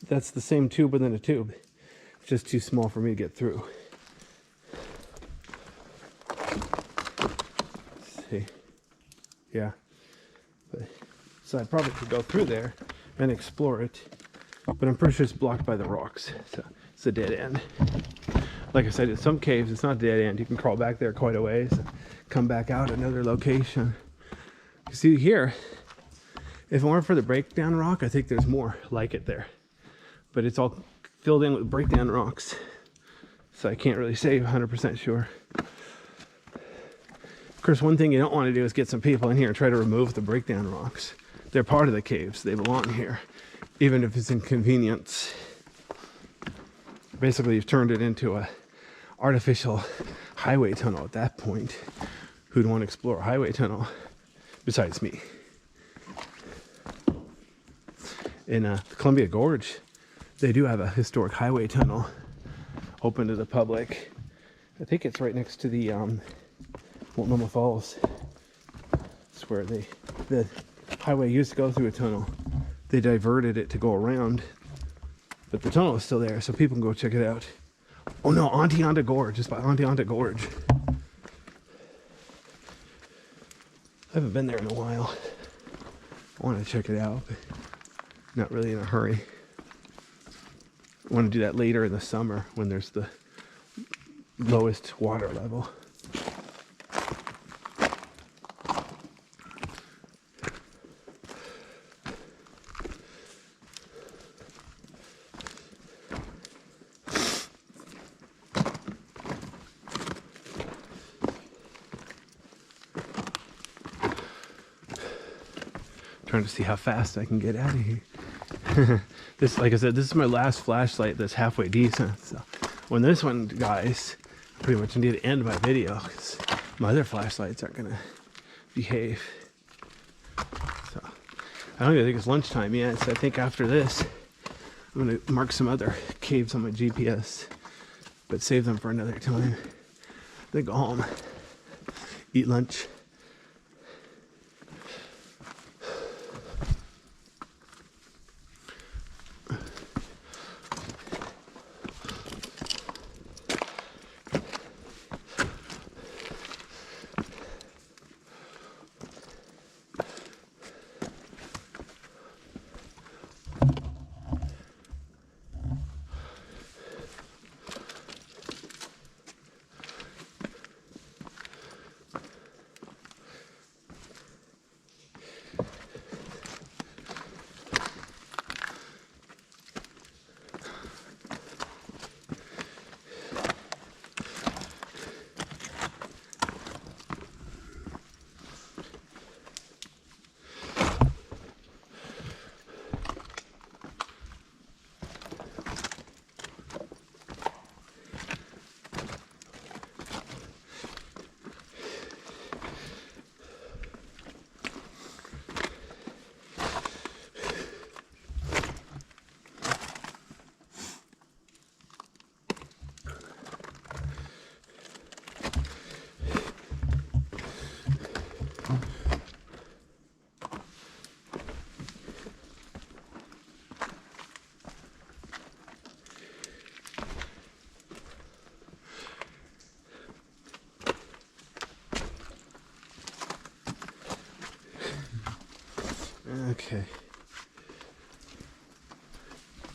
That's the same tube within a tube. It's just too small for me to get through. Let's see. Yeah. So I probably could go through there and explore it, but I'm pretty sure it's blocked by the rocks. So it's a dead end. Like I said, in some caves, it's not a dead end. You can crawl back there quite a ways, come back out another location. You see here, if it weren't for the breakdown rock, I think there's more like it there. But it's all filled in with breakdown rocks. So I can't really say 100% sure. Of course, one thing you don't want to do is get some people in here and try to remove the breakdown rocks. They're part of the caves. They belong here, even if it's inconvenience. Basically, you've turned it into a artificial highway tunnel at that point. Who'd want to explore a highway tunnel besides me? In the Columbia Gorge, they do have a historic highway tunnel open to the public. I think it's right next to the Multnomah Falls. It's where the highway used to go through a tunnel. They diverted it to go around, but the tunnel is still there, so people can go check it out. Oh no, Onteonta Gorge, just by Onteonta Gorge. I haven't been there in a while. I want to check it out, but not really in a hurry. I want to do that later in the summer when there's the lowest water level. Trying to see how fast I can get out of here. This, like I said, this is my last flashlight that's halfway decent. So when this one dies, I pretty much need to end my video because my other flashlights aren't gonna behave. So I don't even think it's lunchtime yet. So I think after this, I'm gonna mark some other caves on my GPS, but save them for another time. Then go home, eat lunch. Okay.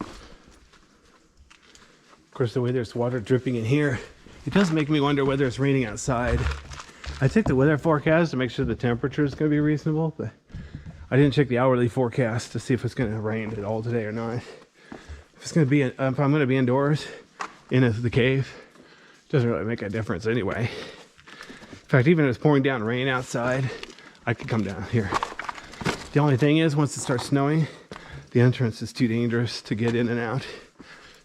Of course, the way there's water dripping in here, it does make me wonder whether it's raining outside. I checked the weather forecast to make sure the temperature is going to be reasonable, but I didn't check the hourly forecast to see if it's going to rain at all today or not. If it's going to be, if I'm going to be indoors in the cave, it doesn't really make a difference anyway. In fact, even if it's pouring down rain outside, I could come down here. The only thing is, once it starts snowing, the entrance is too dangerous to get in and out.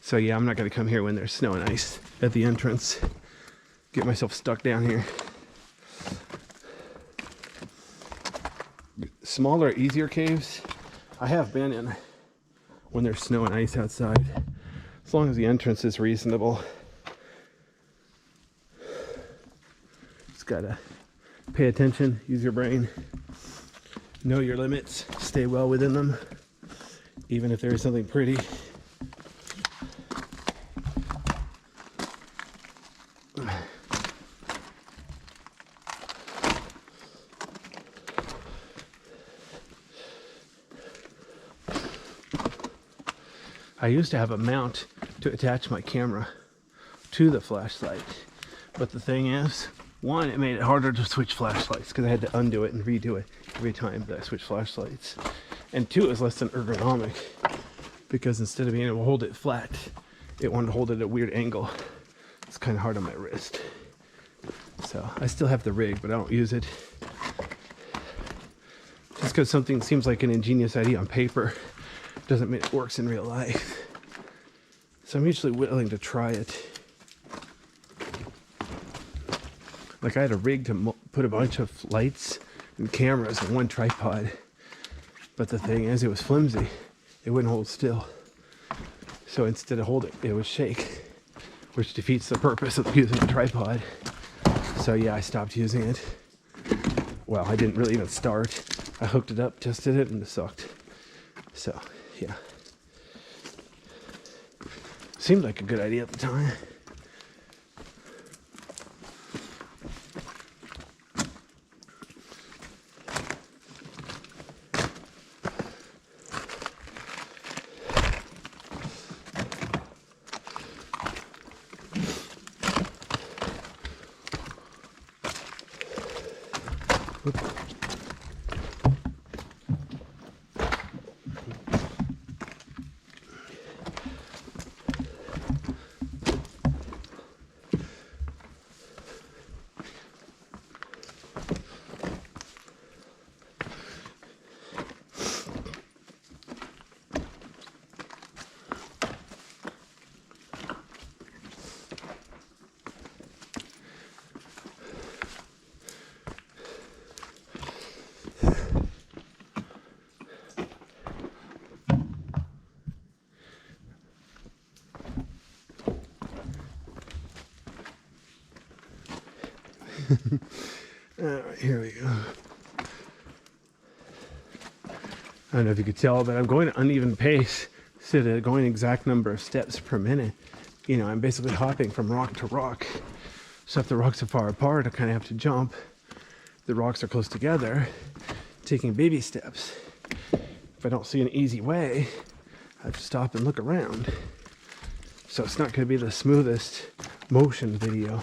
So yeah, I'm not going to come here when there's snow and ice at the entrance. Get myself stuck down here. Smaller, easier caves, I have been in when there's snow and ice outside, as long as the entrance is reasonable. Just gotta pay attention, use your brain. Know your limits, stay well within them, even if there is something pretty. I used to have a mount to attach my camera to the flashlight, but the thing is, one, it made it harder to switch flashlights because I had to undo it and redo it every time that I switched flashlights. And two, it was less than ergonomic because instead of being able to hold it flat, it wanted to hold it at a weird angle. It's kind of hard on my wrist. So I still have the rig, but I don't use it. Just because something seems like an ingenious idea on paper doesn't mean it works in real life. So I'm usually willing to try it. Like I had a rig to put a bunch of lights and cameras in one tripod. But the thing is, it was flimsy. It wouldn't hold still. So instead of hold it, it would shake, which defeats the purpose of using a tripod. So yeah, I stopped using it. Well, I didn't really even start. I hooked it up, tested it, and it sucked. So, yeah. Seemed like a good idea at the time. Alright, here we go. I don't know if you could tell, but I'm going at uneven pace instead of going exact number of steps per minute. You know, I'm basically hopping from rock to rock. So if the rocks are far apart, I kind of have to jump. If the rocks are close together, taking baby steps. If I don't see an easy way, I have to stop and look around. So it's not going to be the smoothest motion video.